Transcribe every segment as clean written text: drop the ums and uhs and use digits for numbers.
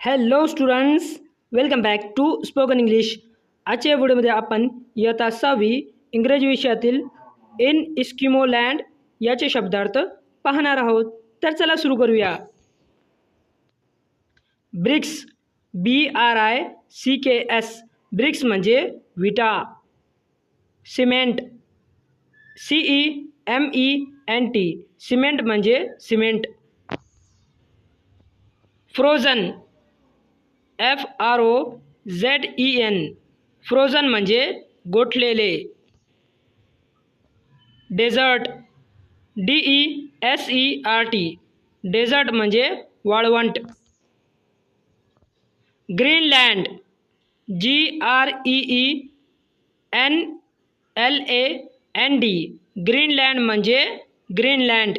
Hello students, welcome back to spoken English. आजच्या व्हिडिओमध्ये आपण इयत्ता 6वी इंग्रजी विषयातील इन इस्किमो लँड याचे शब्दार्थ पाहणार आहोत. तर चला सुरू करूया. ब्रिक्स, BRICKS, ब्रिक्स म्हणजे विटा. सिमेंट, CEMENT, सिमेंट म्हणजे सिमेंट. फ्रोझन, FROZEN, फ्रोझन म्हणजे गोठलेले. डेझर्ट, DESERT, डेझर्ट म्हणजे वाळवंट. ग्रीनलँड, GREENLAND, ग्रीनलँड म्हणजे Greenland.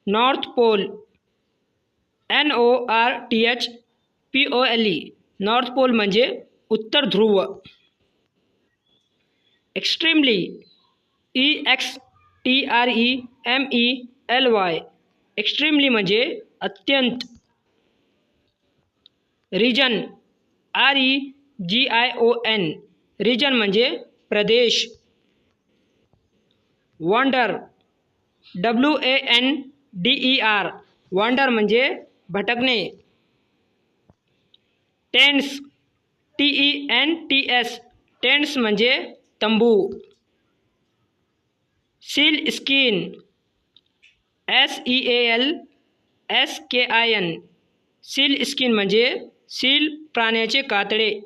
North pole, NORTHPOLE, north pole म्हणजे उत्तर ध्रुव. एक्स्ट्रीमली, EXTREMELY, एक्स्ट्रीमली म्हणजे अत्यंत. रिजन, REGION, रिजन म्हणजे प्रदेश. वॉन्डर, WANDER, वॉन्डर म्हणजे भटकणे. टेंट्स, TENTS, टेंट्स म्हणजे तंबू. Seal skin, SEALSKIN, seal skin म्हणजे सील प्राण्याचे कातडे.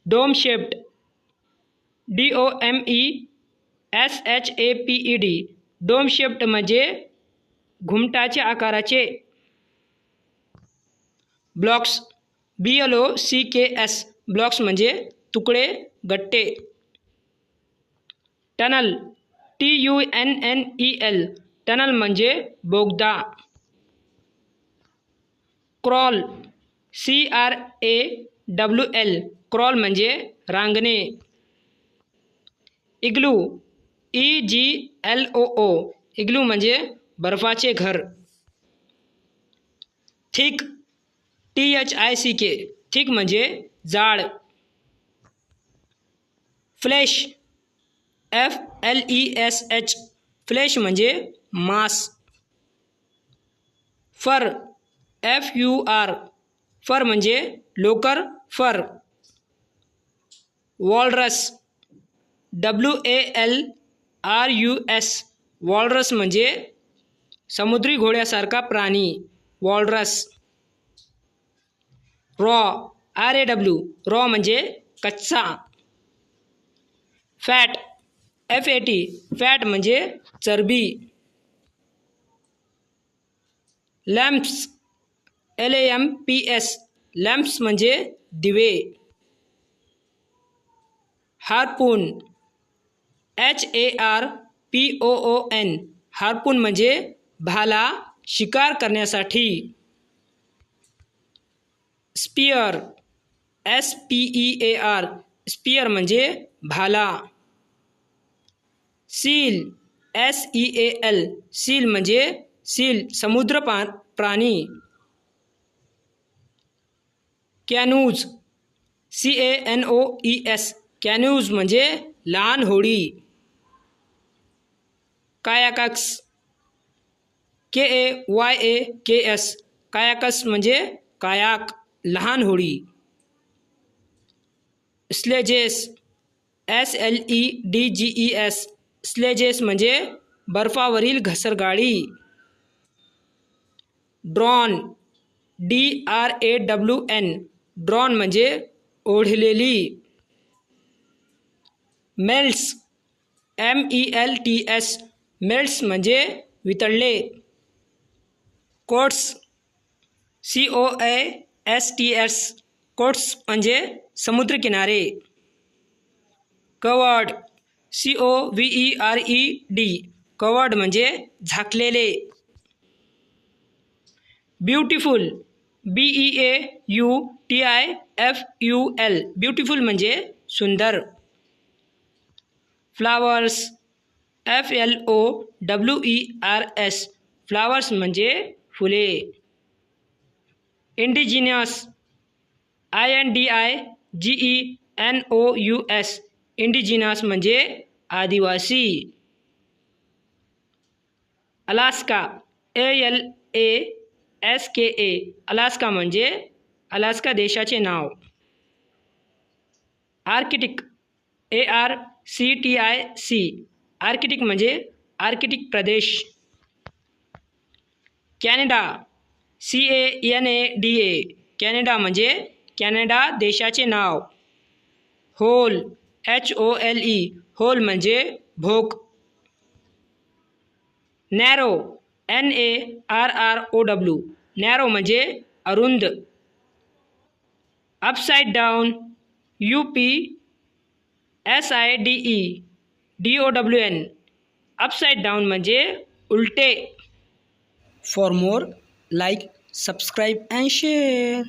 Dome shaped, DOMESHAPED, dome shaped म्हणजे घुमटाच्या आकाराचे. ब्लॉक्स, BLOCKS, ब्लॉक्स म्हणजे तुकडे, गट्टे. टनल, TUNNEL, टनल म्हणजे बोगदा. क्रॉल, CRAWL, क्रॉल म्हणजे रांगणे. इग्लू, EGLOO, इग्लू म्हणजे बर्फाचे घर. थिक, THICK, थिक म्हणजे जाड. फ्लेश, FLESH, फ्लेश म्हणजे मांस. फर, FUR, फर म्हणजे लोकर, फर. वॉलरस, WALRUS, वॉलरस म्हणजे समुद्री घोड्यासारखा प्राणी, वॉलरस. रॉ, RAW, रॉ म्हणजे कच्चा. फॅट, FAT, फॅट म्हणजे चरबी. लॅम्प्स, LAMPS, लॅम्प्स म्हणजे दिवे. हार्पून, HARPOON, हार्पून म्हणजे भाला, शिकार करण्यासाठी. स्पियर, SPEAR, स्पियर म्हणजे भाला. सील, SEAL, सील म्हणजे सील, समुद्र प्राणी. कॅनूज, CANOES, कॅन्यूज म्हणजे लहान होडी. कायाकस, KAYAKS, कायाकस म्हणजे कायाक, लहान होडी. स्लेजेस, SLEDGES, स्लेजेस म्हणजे बर्फावरील घसरगाडी. ड्रॉन, DRAWN, ड्रॉन म्हणजे ओढलेली. मेल्ट्स, MELTS, मेल्ट्स म्हणजे वितळले. कोट्स, COASTS, कोट्स म्हणजे समुद्रकिनारे. कवर्ड, COVERED, कवर्ड म्हणजे झाकलेले. ब्युटिफुल, BEAUTIFUL, ब्युटिफुल म्हणजे सुंदर. फ्लावर्स, FLOWERS, फ्लावर्स म्हणजे फुले. इंडिजिनस INDIGENOUS इंडिजिनस म्हणजे आदिवासी. अलास्का ALASKA अलास्का म्हणजे अलास्का देशाचे नाव. आर्किटिक ARCTIC आर्किटिक म्हणजे आर्किटिक प्रदेश. कॅनडा CANADA कॅनडा म्हणजे कॅनडा देशाचे नाव. होल HOLE होल म्हणजे भोक. नॅरो NARROW नॅरो म्हणजे अरुंद. Upside down UPSIDEDOWN upside down म्हणजे उलटे. For more like subscribe and share.